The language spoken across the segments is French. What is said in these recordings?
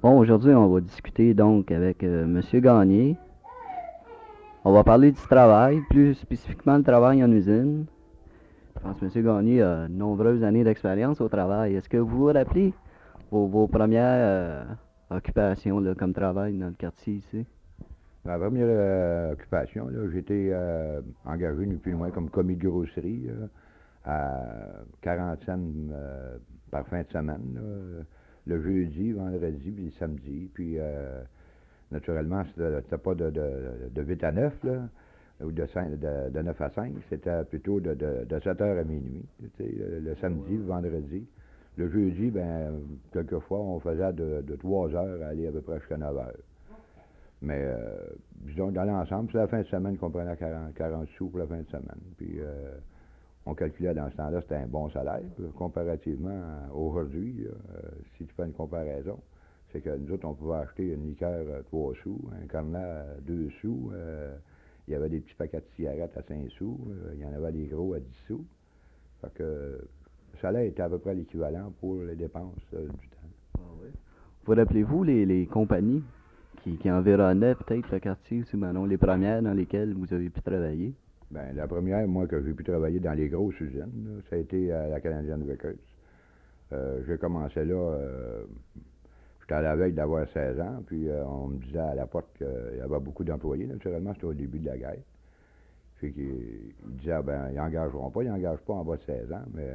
Bon, aujourd'hui, on va discuter donc avec Monsieur Gagné. On va parler du travail, plus spécifiquement le travail en usine. Je pense que Monsieur Gagné a de nombreuses années d'expérience au travail. Est-ce que vous vous rappelez vos premières occupations là, comme travail dans le quartier ici? Ma première occupation, là, j'étais engagé ni plus ni moins comme commis de grosserie à 40 cents par fin de semaine, là, le jeudi, vendredi, puis le samedi. Puis naturellement, c'était pas de 8 à 9, là, ou de 9 à 5, c'était plutôt de 7 heures à minuit, tu sais, le samedi, le vendredi. Le jeudi, ben quelquefois, on faisait de 3 heures à aller à peu près jusqu'à 9 heures. Mais disons, dans l'ensemble, c'est la fin de semaine qu'on prenait 40 sous pour la fin de semaine. Puis on calculait dans ce temps-là, c'était un bon salaire, comparativement à aujourd'hui, si tu fais une comparaison. C'est que nous autres, on pouvait acheter une liqueur 3 sous, un cornet 2 sous, il y avait des petits paquets de cigarettes à 5 sous, il y en avait des gros à 10 sous. Fait que le salaire était à peu près l'équivalent pour les dépenses du temps. Ah oui. Vous rappelez-vous les compagnies qui environnaient peut-être le quartier aussi, ben non, les premières dans lesquelles vous avez pu travailler? Ben, la première, moi, que j'ai pu travailler dans les grosses usines, là, ça a été à la Canadian Vickers. J'ai commencé là, j'étais à la veille d'avoir 16 ans, puis on me disait à la porte qu'il y avait beaucoup d'employés. Naturellement, c'était au début de la guerre. Puis qu'ils disaient, ben, ils n'engageront pas, ils n'engagent pas en bas de 16 ans, mais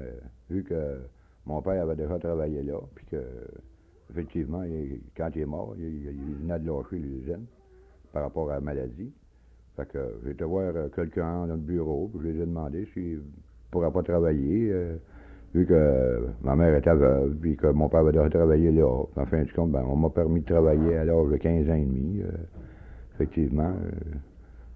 vu que mon père avait déjà travaillé là, puis que, effectivement, quand il est mort, il venait de lâcher l'usine par rapport à la maladie. Fait que j'ai été voir quelqu'un dans le bureau, puis je lui ai demandé s'il ne pourrait pas travailler, vu que ma mère était veuve, puis que mon père avait déjà travaillé là. En fin de compte, ben, on m'a permis de travailler à l'âge de 15 ans et demi. Effectivement,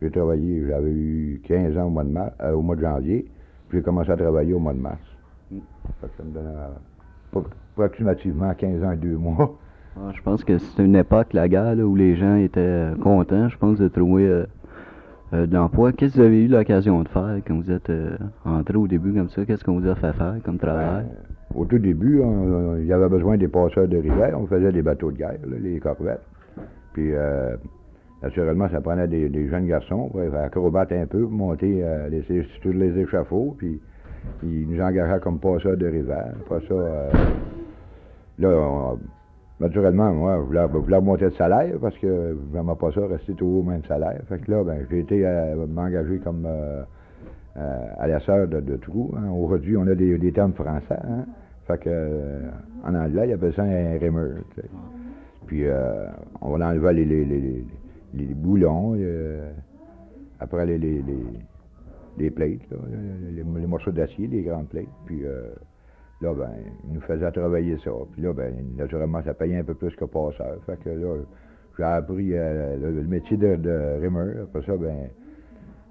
j'ai travaillé, j'avais eu 15 ans au mois de janvier, puis j'ai commencé à travailler au mois de mars. Fait que ça me donnait approximativement 15 ans et 2 mois. Ah, je pense que c'est une époque, la guerre, là, où les gens étaient contents, je pense, de trouver de l'emploi. Qu'est-ce que vous avez eu l'occasion de faire quand vous êtes entré au début comme ça? Qu'est-ce qu'on vous a fait faire comme travail? Ben, au tout début, il y avait besoin des passeurs de rivière. On faisait des bateaux de guerre, là, les corvettes. Puis, naturellement, ça prenait des jeunes garçons pour acrobater un peu, pour monter sur les échafauds. Puis, ils nous engageaient comme passeurs de rivière. Après ça, là, naturellement, moi, je voulais monter de salaire parce que je n'aimais pas ça, rester toujours au même salaire. Fait que là, ben, j'ai été m'engager comme à la sœur de trou. Hein. Aujourd'hui, on a des termes français. Hein. Fait que, en anglais, ils appellent ça un rimmer. Tu sais. Puis, on enlevait les boulons, après les plates, là, les morceaux d'acier, les grandes plates. Puis, là, ben, ils nous faisaient travailler ça. Puis là, ben, naturellement, ça payait un peu plus que passeur. Fait que là, j'ai appris le métier de rimmer. Après ça, ben,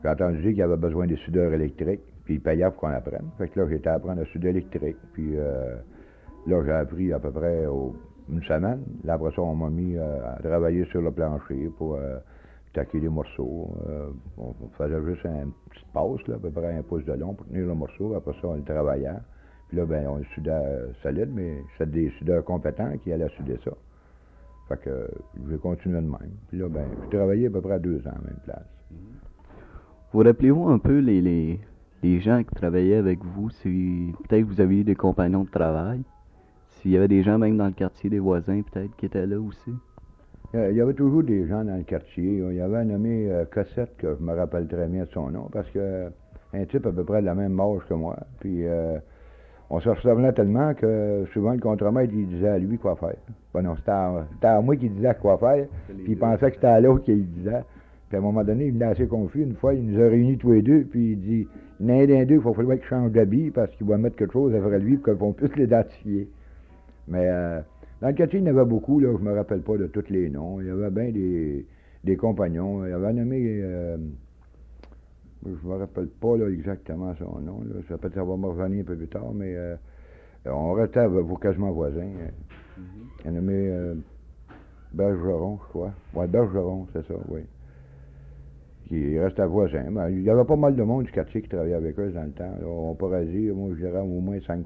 j'ai entendu dire qu'il y avait besoin des soudeurs électriques. Puis ils payaient pour qu'on apprenne. Fait que là, j'ai été apprendre à souder électrique. Puis là, j'ai appris à peu près une semaine. Là, après ça, on m'a mis à travailler sur le plancher pour taquer les morceaux. On faisait juste une petite passe, là, à peu près 1 pouce de long pour tenir le morceau. Après ça, on le travaillait. Puis là, ben, on le soudait solide, mais c'était des soudeurs compétents qui allaient souder ça. Fait que j'ai continué de même. Puis là, ben, j'ai travaillé à peu près 2 ans à la même place. Vous rappelez-vous un peu les gens qui travaillaient avec vous, si peut-être vous aviez eu des compagnons de travail, s'il y avait des gens même dans le quartier, des voisins peut-être, qui étaient là aussi? Il y avait toujours des gens dans le quartier. Il y avait un nommé Cossette, que je me rappelle très bien de son nom, parce que un type à peu près de la même âge que moi. Puis on se ressemblait tellement que souvent le contremaître, il disait à lui quoi faire. Ben non, c'était à moi qu'il disait quoi faire, puis il pensait que c'était à l'autre qu'il disait. Puis à un moment donné, il venait assez confus. Une fois, il nous a réunis tous les deux, puis il dit, il y en a un des deux, il faut falloir qu'il change d'habit parce qu'il va mettre quelque chose après lui pour qu'on puisse l'identifier. Mais dans le quartier, il y en avait beaucoup, là, je me rappelle pas de tous les noms. Il y avait bien des compagnons. Il y avait un nommé, je me rappelle pas là, exactement son nom. Là. Ça peut-être ça va me revenir un peu plus tard, mais on restait quasiment voisins. Il y a nommé Bergeron, je crois. Oui, Bergeron, c'est ça, oui. Qui restait voisin. Ben, il y avait pas mal de monde du quartier qui travaillait avec eux dans le temps. Là. On pourrait dire, moi, je dirais au moins 5%.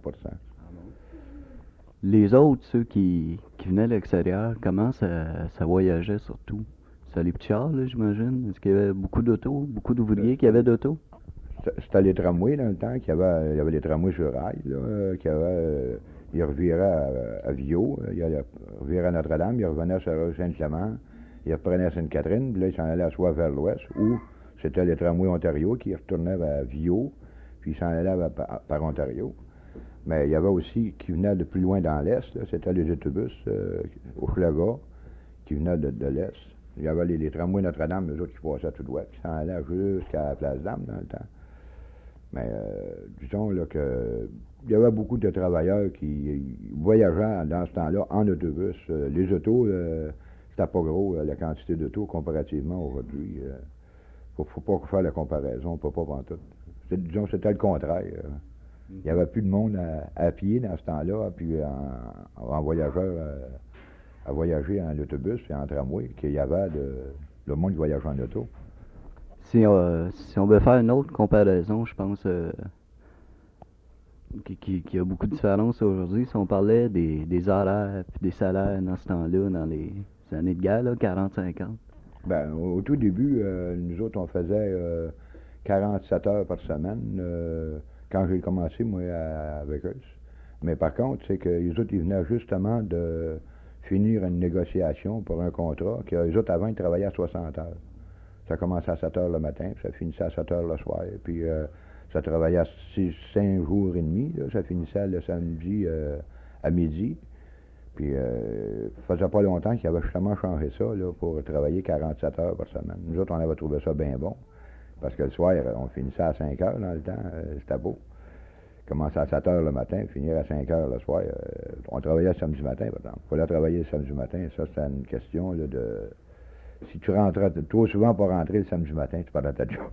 Les autres, ceux qui venaient de l'extérieur, comment ça voyageait surtout? C'était les petits chars, là, j'imagine? Est-ce qu'il y avait beaucoup d'autos, beaucoup d'ouvriers qui avaient d'autos? C'était les tramways dans le temps, il y avait les tramways sur rail, là, ils reviraient à Viau, ils reviraient à Notre-Dame, ils revenaient sur la rue Saint-Clément, ils reprenaient à Sainte-Catherine, puis là, ils s'en allaient soit vers l'ouest, ou c'était les tramways Ontario qui retournaient vers Viau, puis ils s'en allaient par Ontario. Mais il y avait aussi qui venaient de plus loin dans l'est, là, c'était les autobus au Schlaga qui venaient de l'est. Il y avait les tramways Notre-Dame, eux autres qui passaient tout droit, qui s'en allaient jusqu'à la place d'Armes dans le temps. Mais disons là, que il y avait beaucoup de travailleurs qui voyageaient dans ce temps-là en autobus. Les autos, c'était pas gros, la quantité d'autos comparativement aujourd'hui. Faut pas faire la comparaison, on peut pas pantoute. Disons, c'était le contraire. Il n'y avait plus de monde à pied dans ce temps-là, puis en voyageur, à voyager en autobus et en tramway, qu'il y avait le monde qui voyageait en auto. Si on veut faire une autre comparaison, je pense qu'il y a beaucoup de différences aujourd'hui. Si on parlait des horaires et des salaires dans ce temps-là, dans les années de guerre, 40-50. Ben, au tout début, nous autres, on faisait 47 heures par semaine quand j'ai commencé, moi, avec eux. Mais par contre, c'est que les autres, ils venaient justement de finir une négociation pour un contrat, que les autres, avant, ils travaillaient à 60 heures. Ça commençait à 7 heures le matin, puis ça finissait à 7 heures le soir. Puis ça travaillait à 5 jours et demi. Là, ça finissait le samedi à midi. Puis ça faisait pas longtemps qu'il avait justement changé ça là, pour travailler 47 heures par semaine. Nous autres, on avait trouvé ça bien bon. Parce que le soir, on finissait à 5 heures dans le temps. C'était beau. Commençait à 7 heures le matin, finir à 5 heures le soir. On travaillait le samedi matin, par exemple. Il fallait travailler le samedi matin. Ça, c'était une question là, de... Si tu rentrais trop souvent pour rentrer le samedi matin, tu perdais ta job.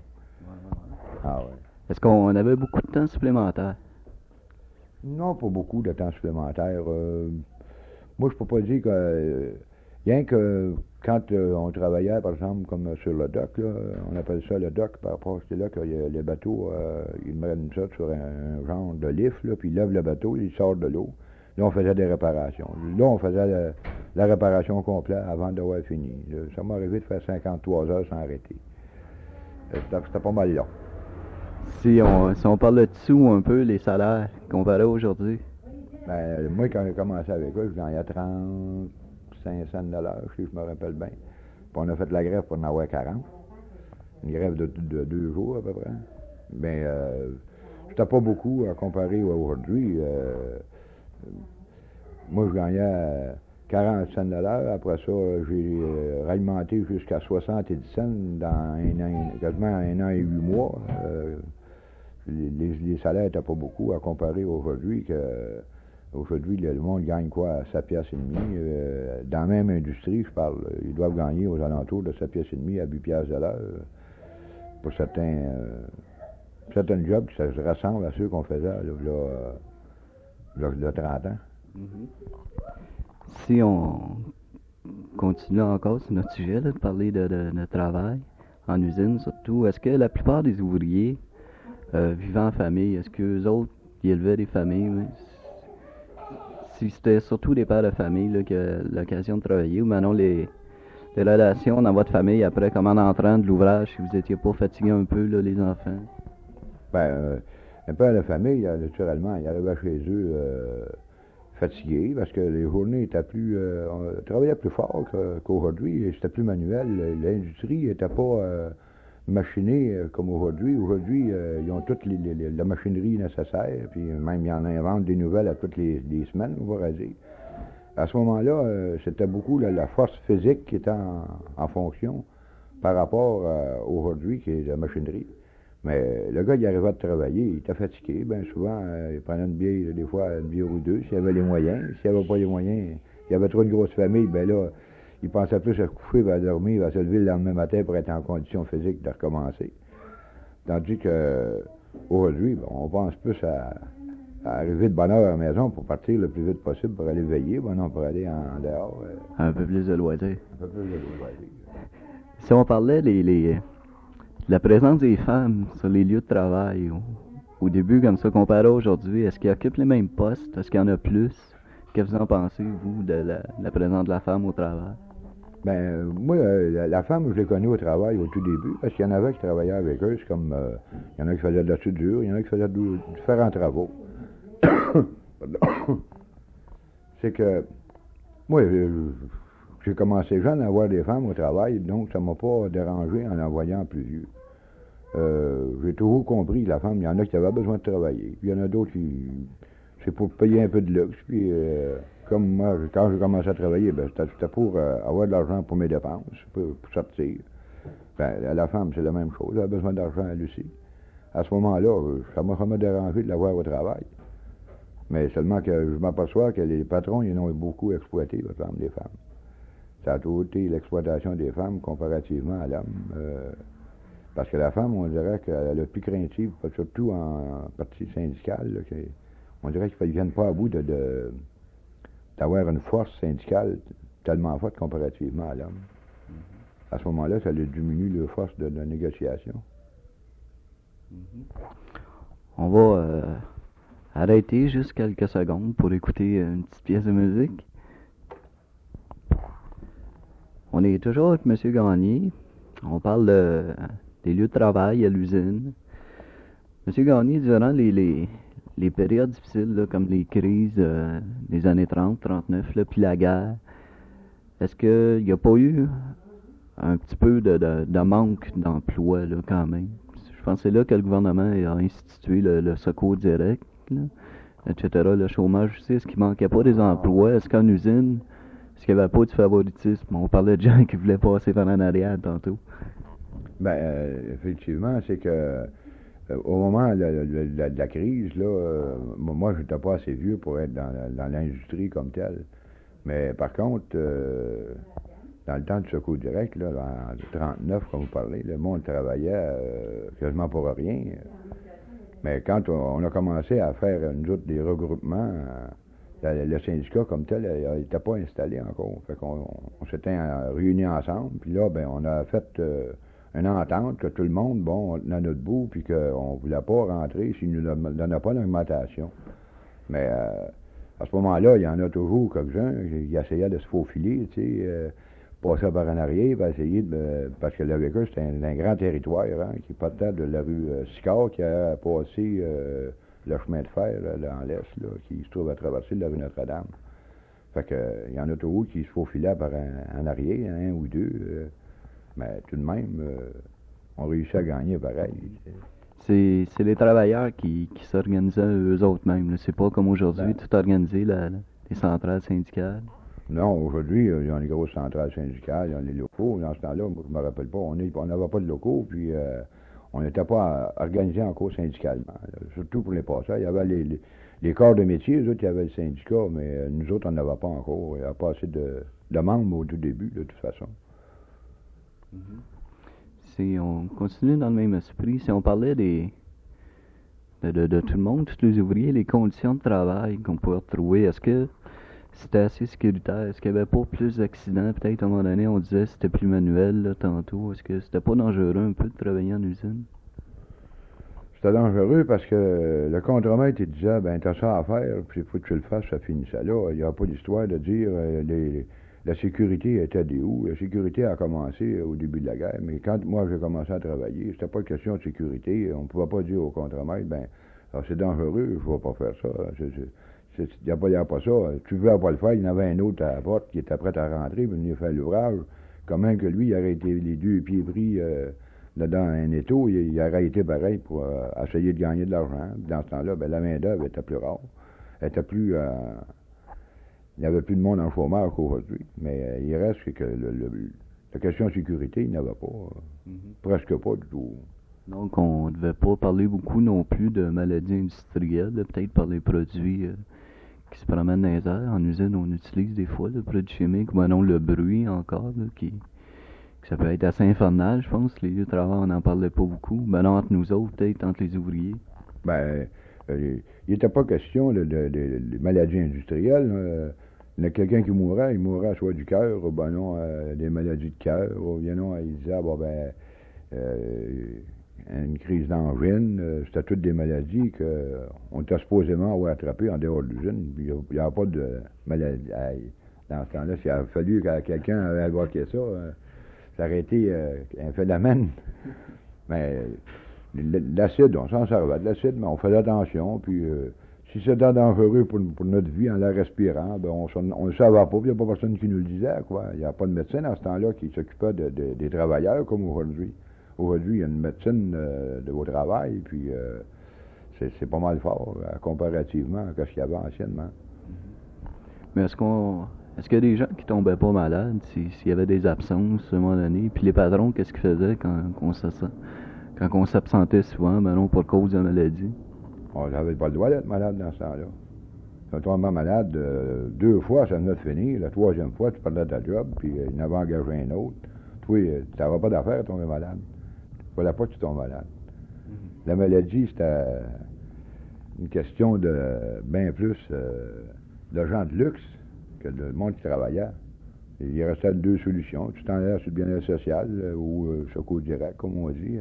Ah ouais. Est-ce qu'on avait beaucoup de temps supplémentaire? Non, pas beaucoup de temps supplémentaire. Moi, je peux pas dire que... rien que quand on travaillait, par exemple, comme sur le dock, là, on appelle ça le dock, par rapport à c'est là que les bateaux, ils mènent ça sur un genre de lift, là, puis ils lèvent le bateau, ils sortent de l'eau. Là, on faisait des réparations. Là, on faisait la réparation complète avant d'avoir fini. Ça m'est arrivé de faire 53 heures sans arrêter. C'était pas mal long. Si on parle de dessous un peu, les salaires comparés aujourd'hui. Ben, moi, quand j'ai commencé avec eux, je gagnais 35 cents de l'heure, si je me rappelle bien. Puis on a fait la grève pour en avoir 40. Une grève de 2 jours, à peu près. Mais c'était pas beaucoup à comparer à aujourd'hui. Moi, je gagnais 40 cents de l'heure. Après ça, j'ai alimenté jusqu'à 70 cents dans quasiment un an et 8 mois. Les salaires n'étaient pas beaucoup à comparer aujourd'hui. Aujourd'hui, le monde gagne quoi? À 7 piastres et demi. Dans la même industrie, je parle, ils doivent gagner aux alentours de 7 piastres et demi à 8 piastres de l'heure. Pour certains jobs qui se ressemblent à ceux qu'on faisait là, 30 ans. Si on continue encore sur notre sujet, là, de parler de travail, en usine surtout, est-ce que la plupart des ouvriers vivant en famille, est-ce qu'eux autres, ils élevaient des familles? Oui? Si c'était surtout des pères de famille là, qui avaient l'occasion de travailler, ou maintenant les relations dans votre famille après, comme en entrant de l'ouvrage, si vous étiez pas fatigué un peu, là, les enfants? Ben, un père de famille, naturellement, il arrivait chez eux fatigué parce que les journées étaient plus... on travaillait plus fort qu'aujourd'hui, c'était plus manuel. L'industrie n'était pas machinée comme aujourd'hui. Aujourd'hui, ils ont toute la machinerie nécessaire, puis même ils en inventent des nouvelles à toutes les semaines, on va dire. À ce moment-là, c'était beaucoup la force physique qui était en fonction par rapport aujourd'hui, qui est la machinerie. Mais le gars, il arrivait à travailler, il était fatigué, bien souvent, il prenait une bière, des fois une bière ou deux, s'il avait les moyens. S'il n'y avait pas les moyens, il y avait trop de grosses familles, ben là, il pensait plus à se coucher, à dormir, à se lever le lendemain matin pour être en condition physique de recommencer. Tandis que aujourd'hui, on pense plus à arriver de bonne heure à la maison pour partir le plus vite possible pour aller veiller, non, pour aller en dehors. Un peu plus de loisirs. Un peu plus de loisirs. Si on parlait la présence des femmes sur les lieux de travail, au début comme ça, comparé à aujourd'hui, est-ce qu'ils occupent les mêmes postes? Est-ce qu'il y en a plus? que vous en pensez, vous, de la présence de la femme au travail? Ben, moi, la femme, je l'ai connue au travail au tout début, parce qu'il y en avait qui travaillaient avec eux. C'est comme, il y en a qui faisaient de la soudure, il y en a qui faisaient différents travaux. C'est que, moi, j'ai commencé jeune à voir des femmes au travail, donc ça m'a pas dérangé en voyant plus vieux. J'ai toujours compris que la femme, il y en a qui avaient besoin de travailler. Puis il y en a d'autres qui, c'est pour payer un peu de luxe. Puis comme moi, quand j'ai commencé à travailler, ben, c'était pour avoir de l'argent pour mes dépenses, pour sortir. Ben, la femme, c'est la même chose. Elle a besoin d'argent, elle aussi. À ce moment-là, ça m'a dérangé de la voir au travail. Mais seulement que je m'aperçois que les patrons, ils ont beaucoup exploité les femmes. Ça a toujours été l'exploitation des femmes comparativement à l'homme. Parce que la femme, on dirait qu'elle est plus craintive, surtout en partie syndicale. Là, on dirait qu'ils ne viennent pas à bout d'avoir une force syndicale tellement forte comparativement à l'homme. À ce moment-là, ça diminue leur force de négociation. On va arrêter juste quelques secondes pour écouter une petite pièce de musique. On est toujours avec M. Gagné. On parle des lieux de travail à l'usine. M. Gagné, durant les périodes difficiles, là, comme les crises des années 30, 39, là, puis la guerre, est-ce qu'il n'y a pas eu un petit peu de manque d'emploi, là, quand même? Je pense que c'est là que le gouvernement a institué le secours direct, là, etc., le chômage aussi. Est-ce qu'il ne manquait pas des emplois? Est-ce qu'en usine, est-ce qu'il n'y avait pas du favoritisme? On parlait de gens qui voulaient passer par en arrière tantôt. Ben, effectivement, c'est que au moment de la crise, là, moi, je n'étais pas assez vieux pour être dans l'industrie comme telle. Mais par contre, dans le temps du secours direct, là, en 39, comme vous parlez, le monde travaillait quasiment pour rien. Mais quand on a commencé à faire, nous autres, des regroupements, le syndicat comme tel, il n'était pas installé encore. Fait qu'on s'était réunis ensemble, puis là, ben, on a fait une entente que tout le monde, bon, on tenait à notre bout, puis qu'on ne voulait pas rentrer s'il ne nous donnait pas l'augmentation. Mais à ce moment-là, il y en a toujours quelques-uns qui essayaient de se faufiler, tu sais, passer par en arrière, puis essayer parce que avec eux, c'était un grand territoire, hein, qui partait de la rue Sicard, qui a passé le chemin de fer, là, en l'est, là, qui se trouve à traverser la rue Notre-Dame. Fait que, il y en a toujours qui se faufilaient par en arrière, un ou deux, mais tout de même, on réussit à gagner pareil. C'est les travailleurs qui s'organisaient eux autres mêmes. C'est pas comme aujourd'hui, tout organisé, les centrales syndicales. Non, aujourd'hui, il y a les grosses centrales syndicales, il y a les locaux. Dans ce temps-là, moi, je me rappelle pas, on n'avait pas de locaux, puis on n'était pas organisé encore syndicalement. Là. Surtout pour les passeurs. Il y avait les corps de métier, eux autres, il y avait le syndicat, mais nous autres, on n'avait pas encore. Il n'y avait pas assez de membres au tout début, de toute façon. Si on continue dans le même esprit, si on parlait de tout le monde, tous les ouvriers, les conditions de travail qu'on pouvait retrouver, est-ce que c'était assez sécuritaire? Est-ce qu'il n'y avait pas plus d'accidents? Peut-être à un moment donné, on disait que c'était plus manuel, là, tantôt. Est-ce que c'était pas dangereux un peu de travailler en usine? C'était dangereux parce que le contremaître, il disait, ben, t'as ça à faire, puis il faut que tu le fasses, ça finissait là. Il n'y a pas d'histoire de dire la sécurité était des où. La sécurité a commencé au début de la guerre, mais quand moi j'ai commencé à travailler, c'était pas une question de sécurité. On ne pouvait pas dire au contremaître, ben, c'est dangereux, il ne faut pas faire ça. Il n'y a pas ça. Tu veux pas le faire, il y en avait un autre à la porte qui était prêt à rentrer, pour venir faire l'ouvrage. Comment que lui, il aurait été les deux pieds pris dans un étau, il aurait été pareil pour essayer de gagner de l'argent. Dans ce temps-là, ben, la main-d'œuvre était plus rare. Elle était plus. Il n'y avait plus de monde en chômage qu'aujourd'hui. Mais il reste que la question de sécurité, il n'y en avait pas. Presque pas du tout. Donc, on ne devait pas parler beaucoup non plus de maladies industrielles, peut-être par les produits qui se promènent dans les airs. En usine, on utilise des fois le produit chimique, ou non le bruit encore, là, que ça peut être assez infernal, je pense. Les lieux de travail, on n'en parlait pas beaucoup. Ben non, entre nous autres, peut-être entre les ouvriers. Ben, il n'était pas question de maladies industrielles. Il y a quelqu'un qui mourrait, il mourrait soit du cœur, ou ben non, des maladies de cœur, ou bien non, il disait, bon ben, une crise d'angine. C'était toutes des maladies qu'on était supposément avoir attrapées en dehors de l'usine. Il n'y avait pas de maladie. Dans ce temps-là, s'il avait fallu que quelqu'un avait évoqué ça, ça aurait été un phénomène. Mais l'acide, on s'en servait de l'acide, mais on faisait attention. Puis si c'était dangereux pour notre vie en la respirant, ben on ne le savait pas, il n'y a pas personne qui nous le disait, quoi. Il n'y a pas de médecin dans ce temps-là qui s'occupait des travailleurs comme aujourd'hui. Aujourd'hui, il y a une médecine au travail, puis c'est pas mal fort, comparativement à ce qu'il y avait anciennement. Mais est-ce qu'il y a des gens qui tombaient pas malades s'il y avait des absences à un moment donné? Puis les patrons, qu'est-ce qu'ils faisaient quand on s'absentait souvent, ben non, pour cause de la maladie? On n'avait pas le droit d'être malade dans ce temps-là. Si on tombait malade 2 fois, ça venait de finir. La 3e fois, tu perdais ta job, puis il en avait engagé un autre. Toi, tu n'avais pas d'affaire à tomber malade. Il ne fallait pas que tu tombes malade. La maladie, c'était une question de bien plus de gens de luxe que de monde qui travaillait. Et il restait 2 solutions. Tu t'en allais sur le bien-être social ou secours direct, comme on dit.